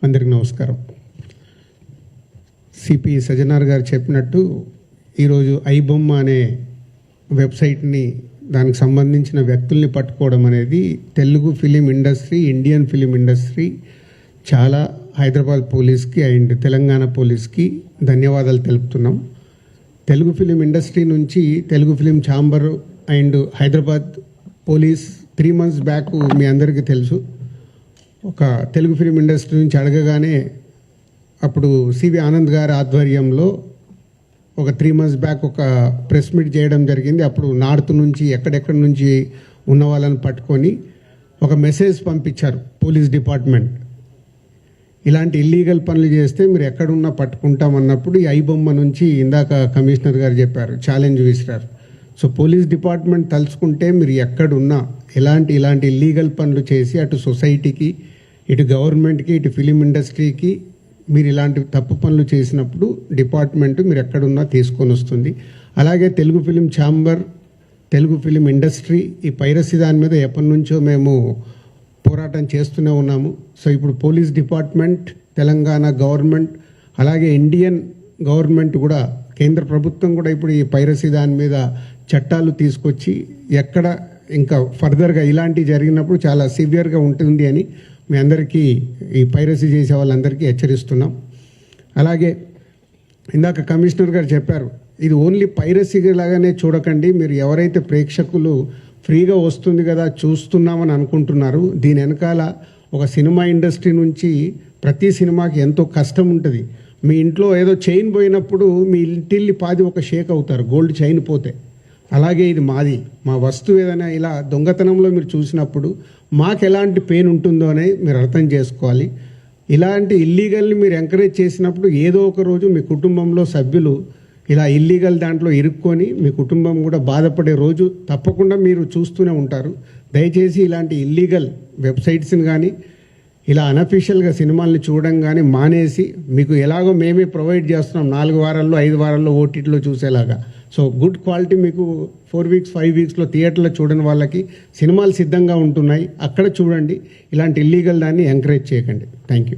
అందరికీ నమస్కారం. సిపి సజ్జనార్ గారు చెప్పినట్టు ఈరోజు ఐబొమ్మ అనే వెబ్సైట్ని దానికి సంబంధించిన వ్యక్తుల్ని పట్టుకోవడం అనేది Telugu film industry, Indian film industry చాలా హైదరాబాద్ పోలీస్కి అండ్ తెలంగాణ పోలీస్కి ధన్యవాదాలు తెలుపుతున్నాం. తెలుగు ఫిలిం ఇండస్ట్రీ నుంచి Telugu film chamber and Hyderabad police 3 months back మీ అందరికీ తెలుసు, ఒక తెలుగు ఫిలిం ఇండస్ట్రీ నుంచి అడగగానే అప్పుడు సివి ఆనంద్ గారి ఆధ్వర్యంలో ఒక 3 months బ్యాక్ ఒక ప్రెస్ మీట్ చేయడం జరిగింది. అప్పుడు నార్త్ నుంచి ఎక్కడెక్కడి నుంచి ఉన్న వాళ్ళని పట్టుకొని ఒక మెసేజ్ పంపించారు పోలీస్ డిపార్ట్మెంట్. ఇలాంటి ఇల్లీగల్ పనులు చేస్తే మీరు ఎక్కడున్నా పట్టుకుంటామన్నప్పుడు ఈ ఐబొమ్మ నుంచి ఇందాక కమిషనర్ గారు చెప్పారు, ఛాలెంజ్ విసిరారు. సో పోలీస్ డిపార్ట్మెంట్ తలుచుకుంటే మీరు ఎక్కడున్నా ఇలాంటి ఇల్లీగల్ పనులు చేసి అటు సొసైటీకి, ఇటు గవర్నమెంట్కి, ఇటు ఫిలిం ఇండస్ట్రీకి మీరు ఇలాంటి తప్పు పనులు చేసినప్పుడు డిపార్ట్మెంట్ మీరు ఎక్కడున్నా తీసుకొని వస్తుంది. అలాగే Telugu film chamber, Telugu film industry ఈ పైరసీ దాని మీద ఎప్పటి నుంచో మేము పోరాటం చేస్తూనే ఉన్నాము. సో ఇప్పుడు పోలీస్ డిపార్ట్మెంట్, తెలంగాణ గవర్నమెంట్, అలాగే ఇండియన్ గవర్నమెంట్ కూడా, కేంద్ర ప్రభుత్వం కూడా ఇప్పుడు ఈ పైరసీ దాని మీద చట్టాలు తీసుకొచ్చి ఎక్కడ ఇంకా ఫర్దర్గా ఇలాంటివి జరిగినప్పుడు చాలా సివియర్గా ఉంటుంది అని మీ అందరికీ, ఈ పైరసీ చేసే వాళ్ళందరికీ హెచ్చరిస్తున్నాం. అలాగే ఇందాక కమిషనర్ గారు చెప్పారు, ఇది ఓన్లీ పైరసీ లాగానే చూడకండి. మీరు ఎవరైతే ప్రేక్షకులు ఫ్రీగా వస్తుంది కదా చూస్తున్నామని అనుకుంటున్నారు, దీని వెనకాల ఒక సినిమా ఇండస్ట్రీ నుంచి ప్రతి సినిమాకి ఎంతో కష్టం ఉంటుంది. మీ ఇంట్లో ఏదో చైన్ పోయినప్పుడు మీ ఇంటిల్లి పాది ఒక షేక్ అవుతారు, గోల్డ్ చైన్ పోతే. అలాగే ఇది మాది, మా వస్తువు ఏదైనా ఇలా దొంగతనంలో మీరు చూసినప్పుడు మాకు ఎలాంటి పెయిన్ ఉంటుందో అని మీరు అర్థం చేసుకోవాలి. ఇలాంటి ఇల్లీగల్ని మీరు ఎంకరేజ్ చేసినప్పుడు ఏదో ఒక రోజు మీ కుటుంబంలో సభ్యులు ఇలా ఇల్లీగల్ దాంట్లో ఇరుక్కొని మీ కుటుంబం కూడా బాధపడే రోజు తప్పకుండా మీరు చూస్తూనే ఉంటారు. దయచేసి ఇలాంటి ఇల్లీగల్ వెబ్సైట్స్ని కానీ ఇలా అనఫీషియల్గా సినిమాల్ని చూడడం కానీ మానేసి, మీకు ఎలాగో మేమే ప్రొవైడ్ చేస్తున్నాం 4 వారాల్లో 5 వారాల్లో ఓటీటీలో చూసేలాగా. సో గుడ్ క్వాలిటీ మీకు 4 weeks 5 weeksలో థియేటర్లో చూడని వాళ్ళకి సినిమాలు సిద్ధంగా ఉంటున్నాయి, అక్కడ చూడండి. ఇలాంటి ఇల్లీగల్ దాన్ని ఎంకరేజ్ చేయకండి. Thank you.